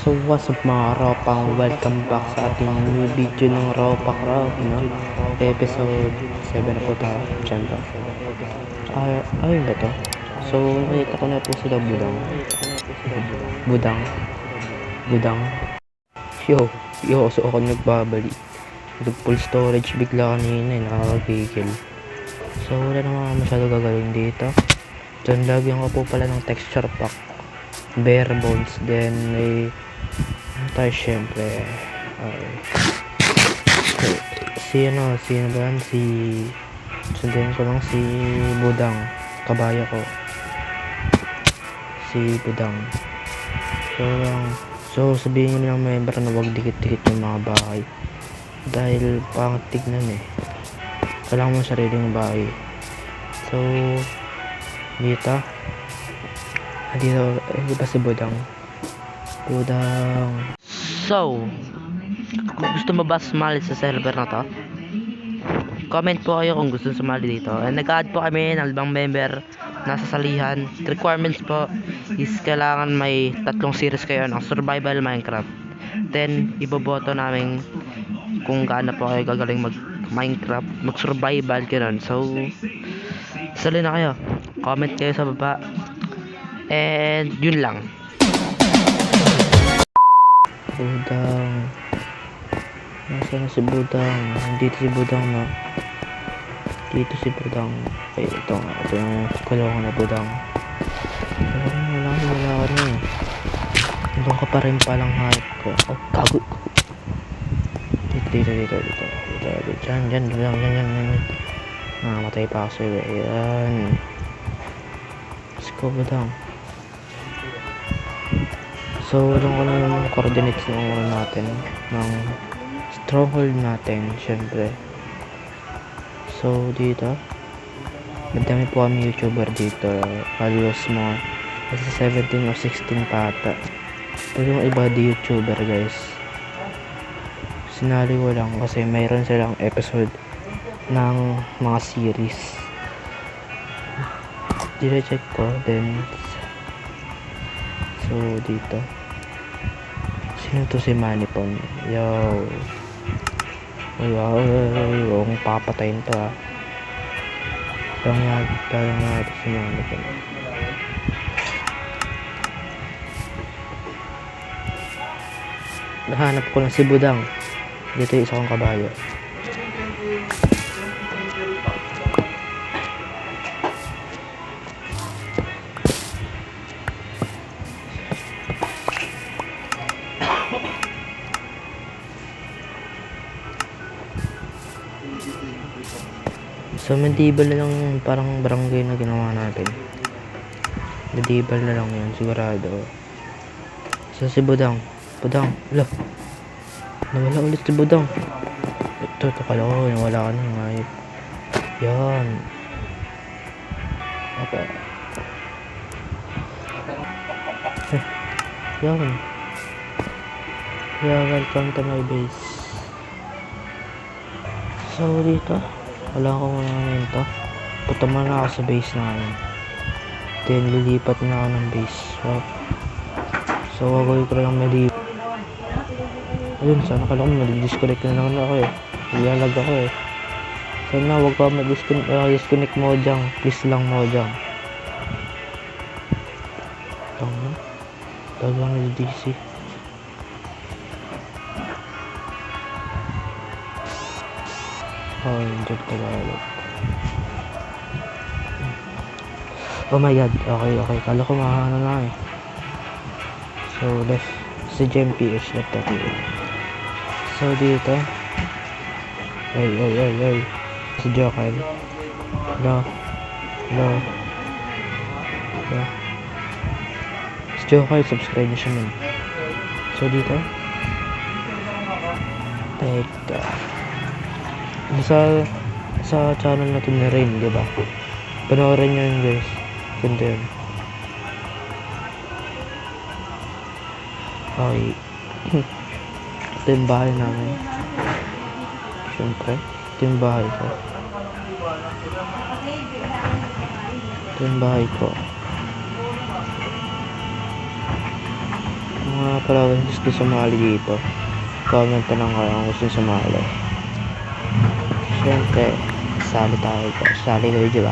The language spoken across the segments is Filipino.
So what's up mga ropang, welcome back sa ating new video ng Ropak Rock, no? Episode 7 na po tayo, syempre. Ayun ba to? So nakita ko na po sila Budang. So ako nagbabalik. Nag-full storage bigla kanina, nakakagigil. So wala naman masyado gagawin dito. Diyan lagyan ko po pala ng texture pack, bare bones, then may tayo syempre. Sino ba yan? Sundan ko lang si Budang, kabayo ko, si Budang. So sabihin nyo ng member na wag dikit-dikit yung mga bahay dahil pangit tignan kailangan mo sariling bahay. So dito ba si Budang. So kung gusto mo ba sumali sa server na to, comment po kayo kung gusto sumali dito. And nag-add po kami ng ibang member nasa salihan. Requirements po is kailangan may 3 series kayo ng survival Minecraft. Then iboboto namin kung gaano po kayo gagaling mag-Minecraft, mag-survival gano'n. So sali na kayo, comment kayo sa baba, and yun lang. Budang, nasaan na si Budang? Dito si Budang na. Dito si Budang. Ay, ito yung kulungan na Budang. Wala ka na Doon ka pa rin palang hype ko. Oh, gago. Dito. Diyan. Matay pa ako sa'yo. Ayan. Let's go, Budang. So, alam ko na yung coordinates ng natin, ng stronghold natin, syempre. So, dito madami po kami YouTuber dito, halos mga 17 o 16 pata. Pero yung iba di YouTuber, guys, sinali ko lang kasi mayroon silang episode ng mga series. Dine-check ko, then so dito sino to, si Manipon. Yung papatayin to Kaya nga ito si Manipon. Nahanap ko lang si Budang. Dito yung isa kong kabayo. So medieval na lang, parang barangay na ginawa natin. Medieval na lang yun, sigurado. So si Budang, wala. Nawala ulit si Budang. Ito, kala ko, nawala ka na ngayon. Yan. Okay. Yan. Yeah, welcome to my base. So dito wala ko ngayon to. Punta muna ako sa base na ngayon. Then lilipat na ako ng base. So gagawin ko lang malipat. Ayun, sana kala ko mag-disconnect na naman ako Iyalag ako Sana wag ka mag-disconnect mo dyan. Please lang mo dyan. Talagang nag-DC. Injured Tagalog. Oh my god, okay. Kala ko mahana na So left si JMPH left ako. So dito ay si Joker. No. Si Joker, subscribe niyo siya man. So dito teka, sa channel natin na rin, diba? Panoorin nyo yun, guys. Ganda yun. Okay. Ito yung bahay namin. Siyempre, ito yung bahay ko. Mga pala gusto sumali dito. Comment na lang kayo kung gusto sumali. Siyempre, sali tayo. Sali kayo, diba?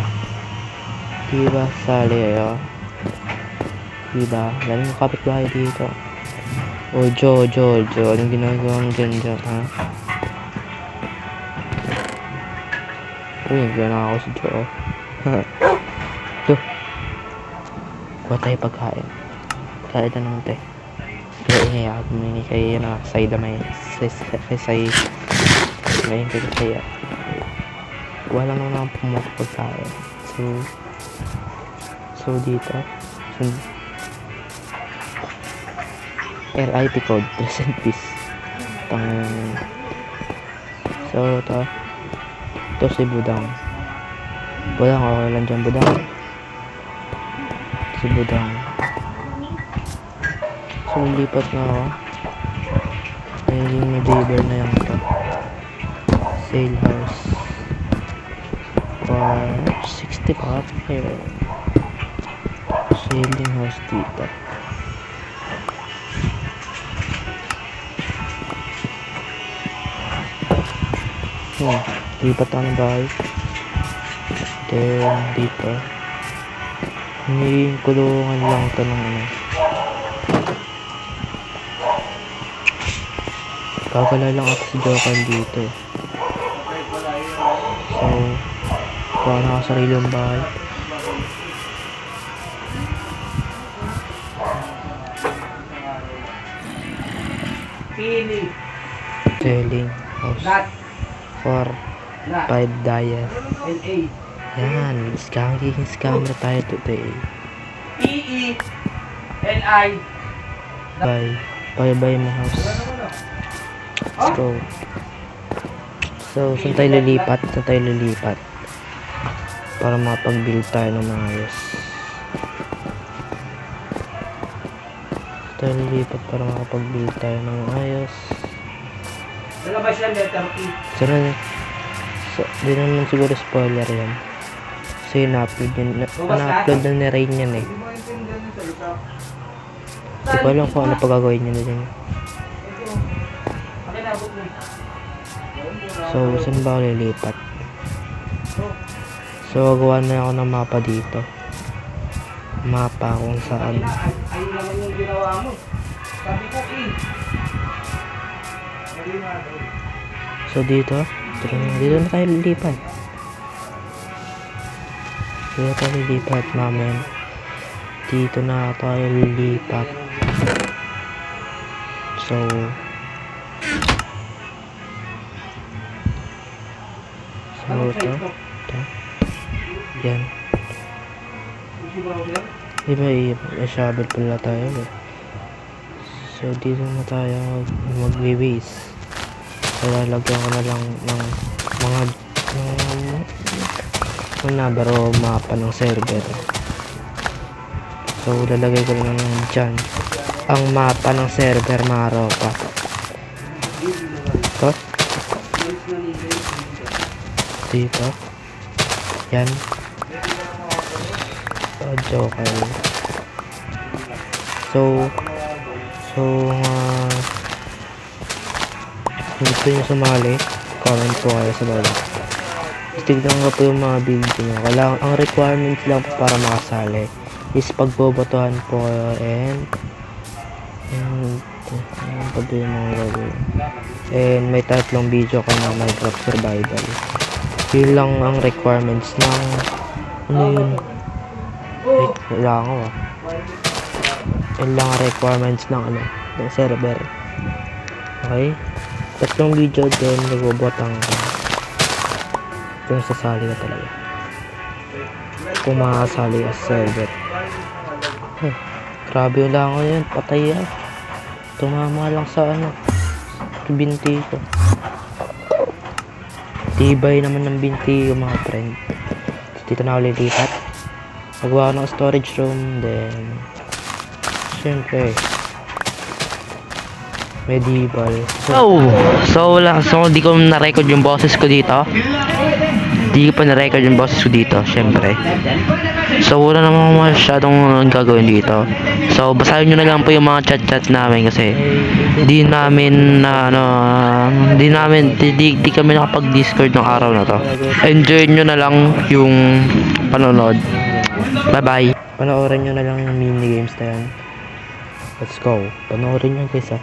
Diba? Sali kayo. Diba? Galing yung kapitbahay dito. O, Jojo. Anong ginagawa mo dyan, ha? Uy, gano'n ako si Jo. Kuha tayo pagkain. Kain na naman tayo. Kaya ingaya ako mini kaya na side na may say ngayon kayo kaya. Wala naman akong pumunta pagkain. So dito. RIP code. Rest in peace. So ito. Ito si Budang. Budang, okay lang dyan Budang. Si Budang. So lipat na ako. Ayun yung deliver na yan ito. Sale house. For 60 pa. Here. Sailing house dito. Lipat ako ng bahay. Then dito. Hindi kulungan lang ito ng ano. Gagala lang ako si Joker dito. So, kuha na ako sarili ng bahay. Selling house for 5 dias. Yan, scammer tayo today. E-E-L-I Bye my house. Let's go. So, saan tayo lilipat? Para makapag-build tayo ng maayos. Tayo lilipat para makapag-build tayo ng maayos. Nalabas yan, letter E. Di naman siguro spoiler yan. So, na-upload na ni Rain yan eh. Hindi ko alam kung ano pagagawin niya na dyan. So, saan ba ako lilipat? So, gawa na ako ng mapa dito. Mapa kung saan. Ayun naman yung ginawa mo. Sabi ko E. So, dito na tayo lilipat. Namin. Dito na tayo lilipat. So, ito. Yan. May shovel pala tayo eh. So, dito na tayo mag-base. So, lalagyan ko na lang ng mga number o mapa ng server. So, lalagay ko lang dyan ang mapa ng server Maropa. Ito. Dito. Yan. Joker. So, gusto nyo sumali, comment po kayo sa baba. Tignan ko po yung mga video nyo. Ang requirements lang po para makasali is pagbobotohan po kayo and may tatlong video ka na Minecraft Survival. Yun lang ang requirements ng yun. Wait, wala ako yun lang ang requirements ng ng server. Okay, tatlong video din nagbobotang ka kung sasali ka talaga, kung makasali ka sa server. Grabe yung lang ako yun, patay yan. Tumama lang sa binti ko. Tibay naman ng binti ko mga friend. So, dito na ako lilipat. Magawa ko ng storage room. Then syempre medieval. So di ko na-record yung boses ko dito. Hindi ko pa na-record yung boses ko dito, syempre. So, wala namang masyadong gagawin dito. So, basahin nyo na lang po yung mga chat-chat namin kasi di namin na ano, di kami nakapag-discord ng araw na to. Enjoy nyo na lang yung panonood. Bye-bye. Panoorin nyo na lang yung mini games na yan. Let's go. Panoorin nyo guys ah.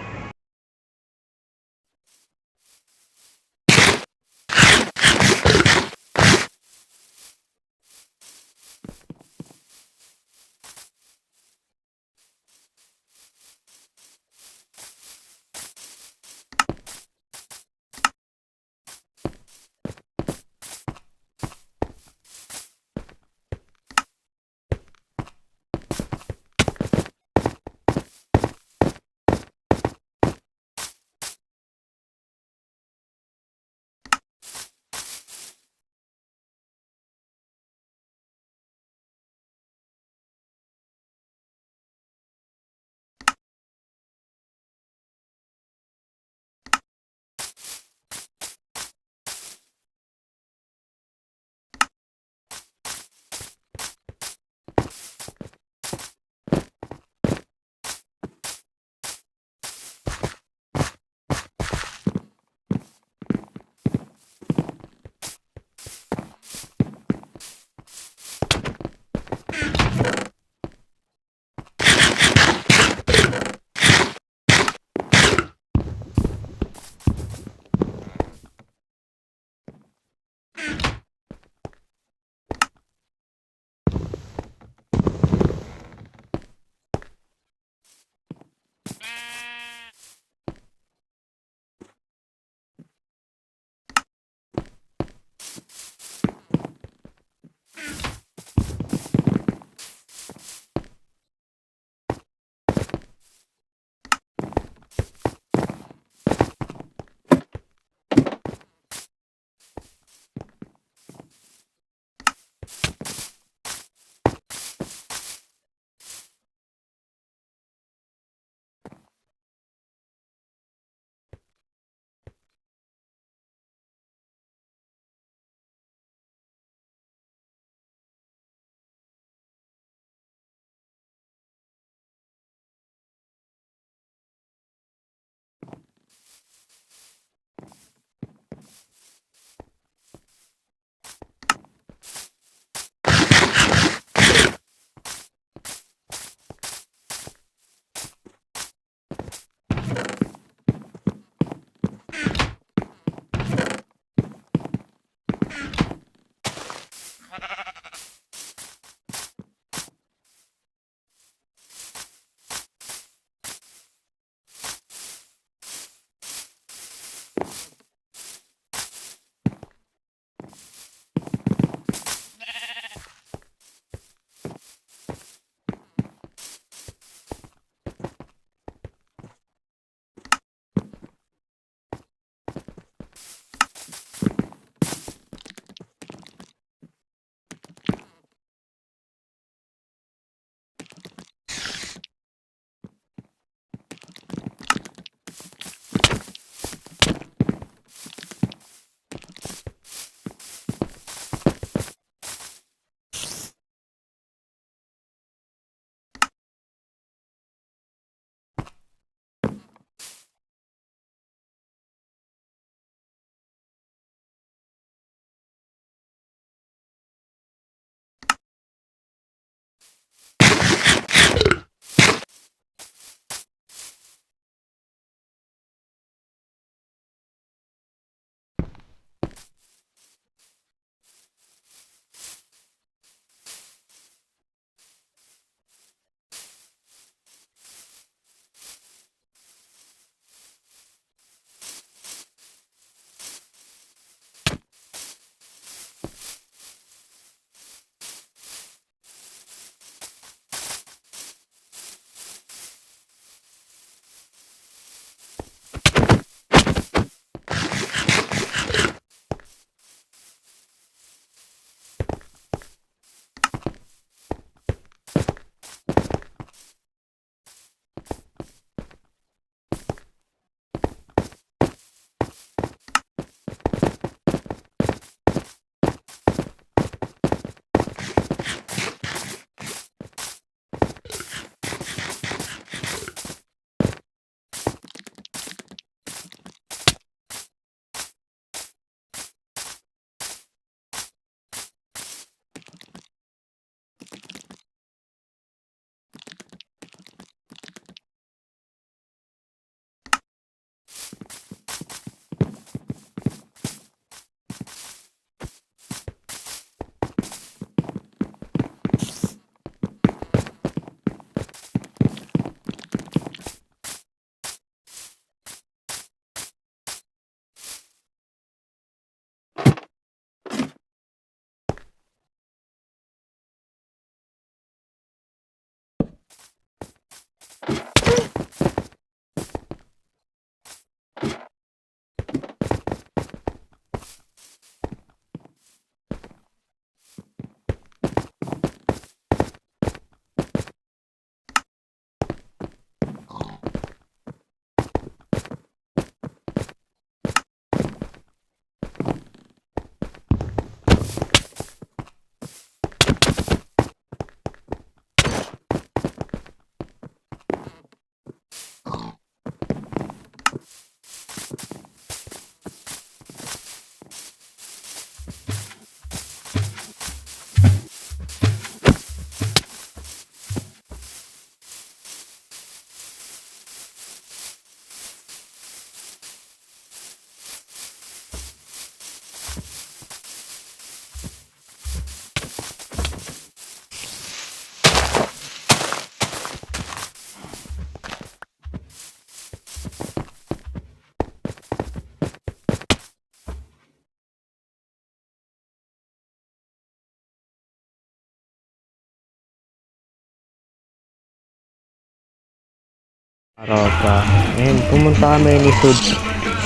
Aropa. Ayun, pumunta kami ni Sud.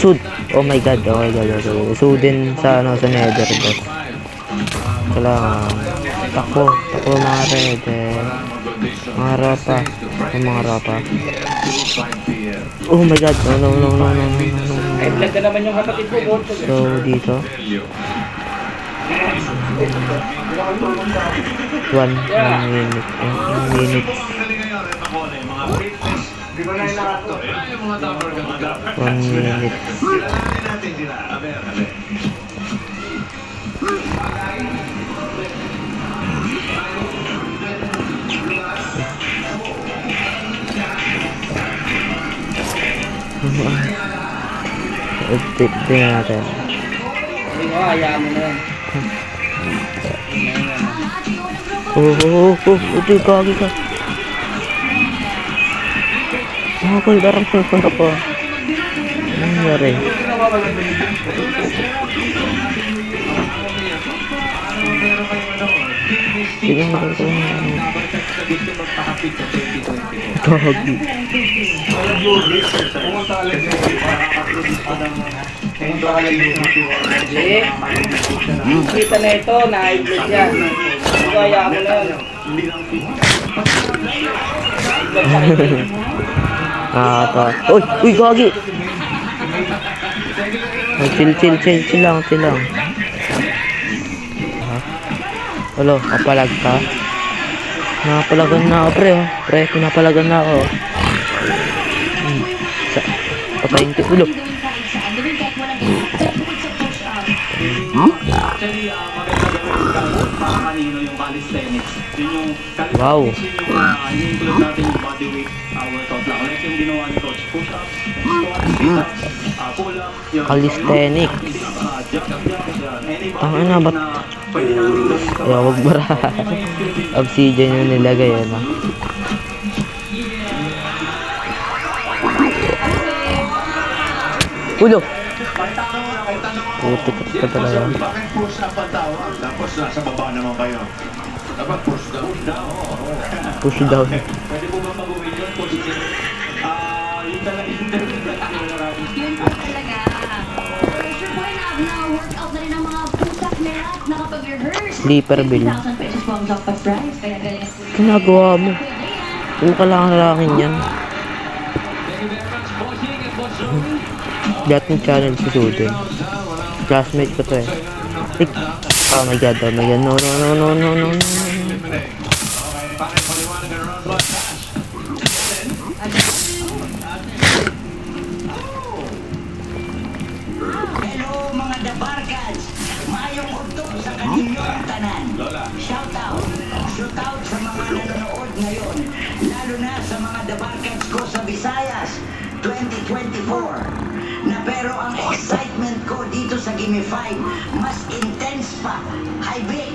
Sud! Oh my god, oh my god, oh my god. Sudin sa, ano, sa nether, boss. Kailangan. Takbo mga red, mga rapa. Mga rapa. Oh my god, no. Ay, vlog ka naman yung kapatid ko, Bot. So, dito. 1 minute. Di ko na yung nakato. 1 minute. Update din natin. Hindi mo, hayaan mo na yan. Uti, kagi ka. Kul, darang pun ako. Ano nangyari? Tignan mo ito. Kagi. Kita na ito, na-high-blood yan. Hindi ko, hayaan mo na yan. Uy, gagi. Chill lang. Hello, kapalag ka? Napalagan na ako, pre, oh. Pre, pinapalagan na ako. Patayin ko ulo. Wow. Calisthenics. Tama na, ba't? Wag bara. Obsidian yung nilagay, ano? Ulo! Putik ka talaga. Bakit push up ang tawag? Tapos nasa baba naman kayo. Dapat push down. Push down. Pwede po ba mag-uwi yun? Push down. Yun talaga yung Yun po talaga. Sure po na-workout na rin ang mga pusak merat nakapag-rehearse. Sleeper bill. 1,000 pesos po ang jackpot prize. Kaya galing po. Ginagawa mo. Kung kailangan lalaki yan. Gat ng channel si Sudin. Classmate ko to eh. Oh my god. No. Hello mga dabarkads! Mayong udto sa kaninyong tanan. Shoutout sa mga nanonood ngayon, lalo na sa mga dabarkads ko sa Visayas 2024. Na pero ang excitement ko dito sa Gimme 5 mas intense pa. Hi Vic,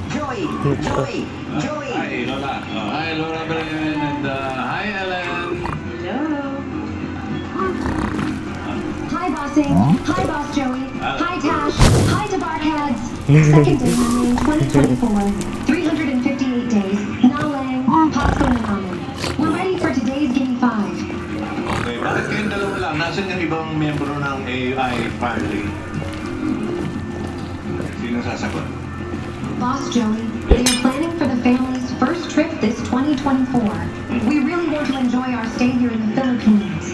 Joy. Hi, Lola. Hi, Lola Bren. And hi, Ellen. Hi, Bossing. Hi, Boss Joey. Hi, Tash. Hi, Dabarkads. Second day in 2024. 358 days. Nalang, Pasco na namin. We're ready for today's Gimme 5. Okay, bakit kayong dalawa lang? Nasaan yung ibang miyembro ng AI family? Sino sasagot? Boss Joey, we are planning for the family's first trip this 2024. We really want to enjoy our stay here in the Philippines.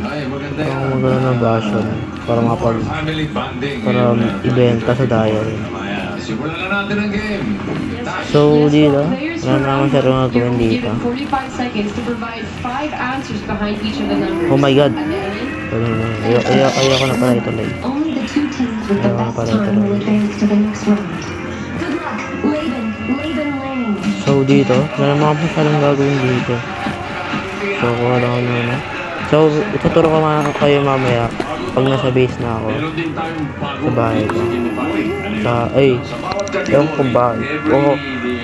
Ay, maganda yan. Parang maganda ng version. Para mapag... Family bonding. Para ibenta sa diary. Ayan, simulan na natin ang game. So, dito. Wala naman siya rin gawin dito. 45 seconds to provide 5 answers behind each of the numbers. Oh my god. And then, Ayoko na pala ituloy. Only the two teams with the best time will advance to the next round. Good luck, Laban Lane. So, dito. Wala naman ako masyadong gagawin dito. So, kuha lang ako muna. So, ituturo ko kayo mamaya pag nasa base na ako. Meron din tayong Sa bahay ko. Sa, bawat yung kung bahay.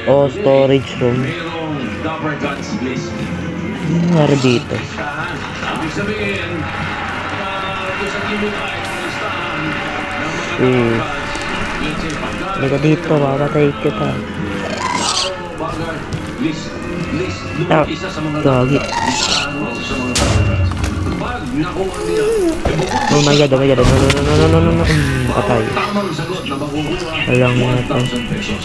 O storage room. mayroong Dapper Guns list. Ano nangyari dito? Ibig sabihin, doon sa Gimme 5, listahan ng mga Hmm. Dapper Guns. Let's say, pagka- Halika dito, papatay kita. Bagay, Ah, isa sa mga gagi. isa sa mga Thunderbirds. Pag nakuha niya, Oh my god, oh my god. No, no, no, no, no, no, no. Patay. tamang sagot na makukuha Alam mo natin. 1,000 pesos.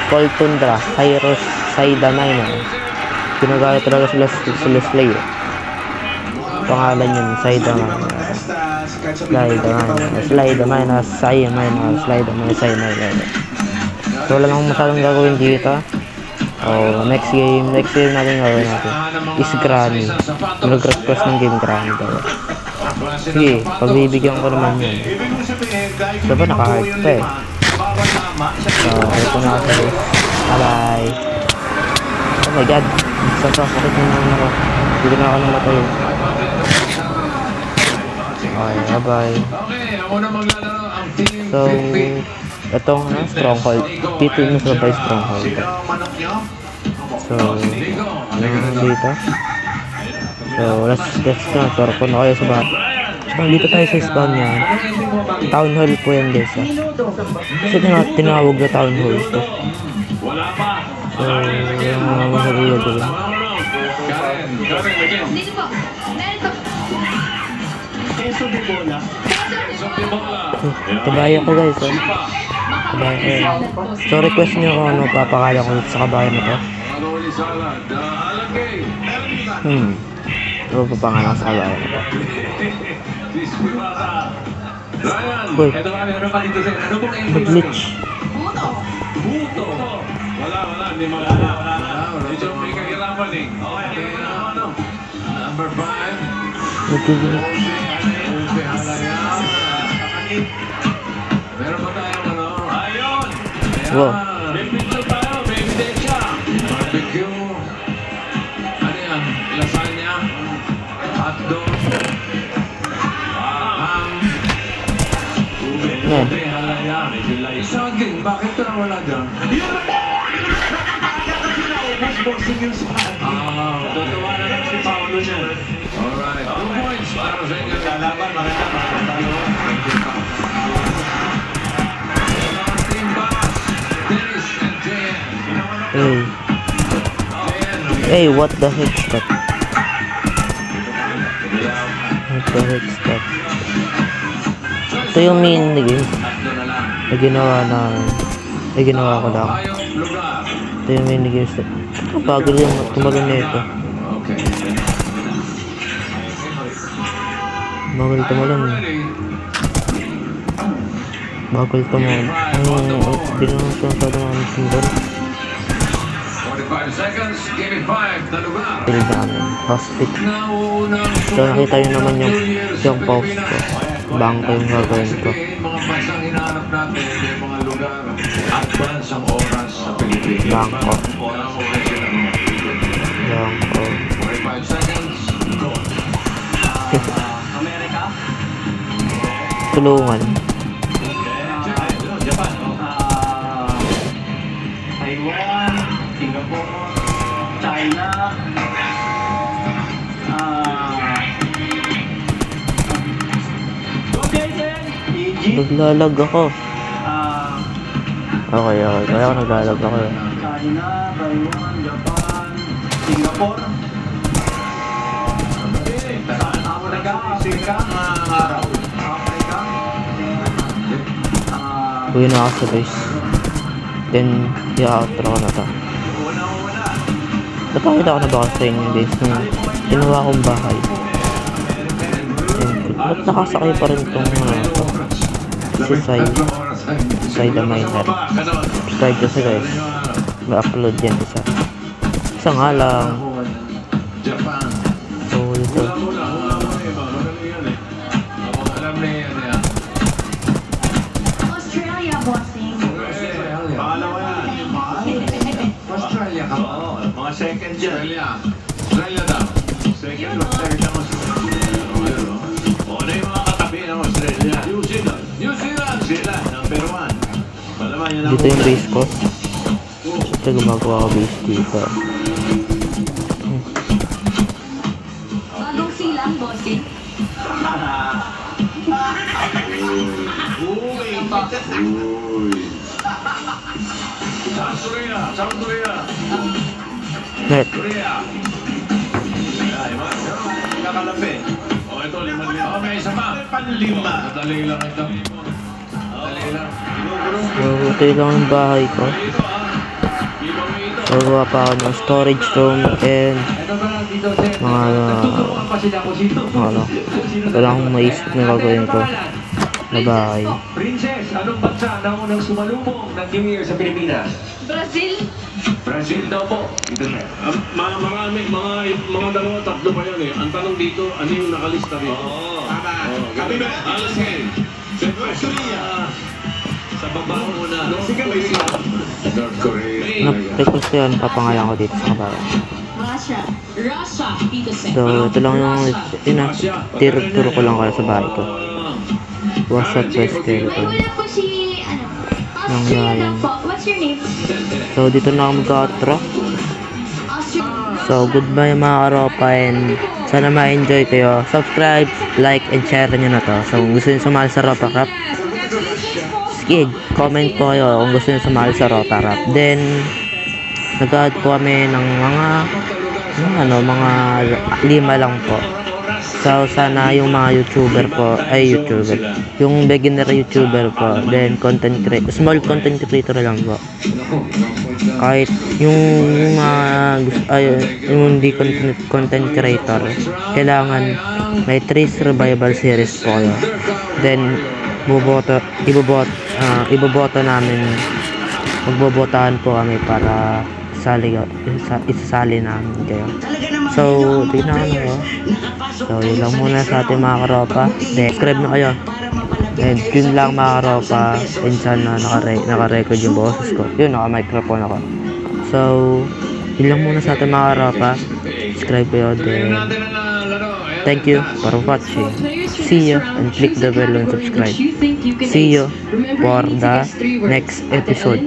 Cold Tundra, Cyrus, Saida Minor. Ginagaya talaga sila Slay. Pangalan yun, Saida Minor. Slide Minor, Saya Minor, Slide Minor, Saya Minor. So wala nang masyadong gagawin dito. Oh, next game natin gagawin natin is Granny. Nag-request ng game Granny daw. Sige, pagbibigyan ko naman yun. Diba naka-hard pa eh. So, ito na ako. Bye-bye. Oh my god. Saan pa? Bakit na naman ako? Hindi na ako namatay. Okay, bye-bye. Okay, ako na maglalaro ang team So, 50. itong Stronghold. Dito yung sa by Stronghold. So, ano dito? So, let's na. Pero kung na kayo sa bahay. So, dito tayo sa spawn niya. Town Hall po yan guys. So, tinawag na Town Hall to. Wala pa. So, yung mga masagulat ko lang. Karen, again. Dito po. Meron po. Peso de bola. Kabayo ko guys. Kabayo ko. So, request nyo kung ano papakala ko sa kabayo na to. Maroli salad. Alagay. Ano papangalan sa kabayo na to? Diskurata. Ryan, Uy. ito kami. Ano pa dito sa'yo? Ano pong Mag-glitch. Buto. Wala. Hindi wala. Medyo may kahirapan eh. Okay, ano? Number 5. Mag-glitch. Meron pa tayong ano? Ayun! Ayan! Wow. May picture tayo, may ebidensya! Barbecue. Ano yan? Lasagna. Hotdog. Ham. Yan. Ube, halaya. Saging, bakit ka wala dyan? Tutuwa na lang si Paolo niya. Alright. 2 points para sa inyo. Lalaban, maganda. Team Bass, Dennis and JN. Hey. Hey, what the heck's that? What the heck's that? Ito yung main game na ginawa ko lang. Ayong lugar. Ito yung main game. Bago yung tumalon na ito. Okay. Bagal tumalon. Ready? Bagal tumalon. Hindi naman siya masyado namin sundon. 45 seconds. Give me 5 na lugar. Pili namin. Hospital. Naunang So nakita nyo naman yung post ko. Bangko yung gagawin ko. Mga bansang hinahanap natin, yung mga lugar. Advance ang oras sa Pilipinas. Bangko. Walang oras yun ang mga Pilipinas. Bangko. 45 seconds. Go. Amerika? Tulungan. Japan. Taiwan, Singapore, China, Egypt, Naglalag ako. ah, Okay. Kaya ako naglalag ako. China, Taiwan, Japan, Singapore. Africa, Uwi na ako sa base. Then, i-outro ko na to. Napakita ko na ba sa inyo guys nung ginawa kong bahay. And, ba't nakasakay pa rin itong si Sai the Miner. Subscribe kasi guys. Ma-upload yan isa. Isa nga lang. Japan. So, ito. Alam na yan yan. Australia, bossing. Pangalawa yan. Australia ka ba? Oo, mga second dyan. Australia daw. Second or third ang Australia. O, ano yung mga katabi ng Australia? New Zealand. New Zealand. Sila, number 1. Malaman yun ang Dito yung base ko. Ito gumagawa ko base dito. Bagong silang, bossing. Uy. South Korea, South Korea. Net. Korea. Ay, kakalapi. Oh, ito, 5,000. Oh, may isa pa. Panlima. Madali lang ito. Madali lang. Mabuti lang ang bahay ko. Ito ah. Ibang ito. Gagawa pa ako ng storage room and Ito ba lang dito, sir? mga Tuturuan pa sila kung sino. ano, wala akong maisip na gagawin ko na bahay. Princess, anong bansa na unang sumalubong ng New Year sa Pilipinas? Brazil. Brazil daw po. Ito na. Mga dalawa, tatlo pa yan eh. Ang tanong dito, ano yung nakalista dito? Oo. Tama. Kami ba? Alas ngayon. North Korea. Sa baba muna. North Korea. North Korea. Request ko yun, papangalan ko dito sa kabayan. Russia. Russia, Tito Sen. So, ito lang yung, yun na, turo ko lang kayo sa bahay ko. What's up, guys, May wala po si, ano, Austria Nangyayon. lang po. What's your name? So, dito na ako mag-outro. Austria. So, goodbye mga karopa and sana ma-enjoy kayo. Subscribe, like, and share nyo na to. So, kung gusto nyo sumali sa Ropa Cup, sige, comment po kayo kung gusto nyo sumali sa Ropa Cup. Then, nag-add po kami ng mga 5 lang po. So, sana yung mga YouTuber po, yung beginner YouTuber po, then small content creator lang po. Kahit yung yung hindi content creator, kailangan may 3 survival series po kayo. Then, iboboto namin, magbobotahan po kami para isasali namin kayo. So, tingnan nyo. So, yun lang muna sa ating mga karopa. Then, subscribe na kayo. And yun lang mga karopa. And sana naka-record yung boses ko. Yun, naka-microphone ako. So, yun lang muna sa ating mga karopa. Subscribe kayo. Then, thank you for watching. See you and click the bell and subscribe. See you for the next episode.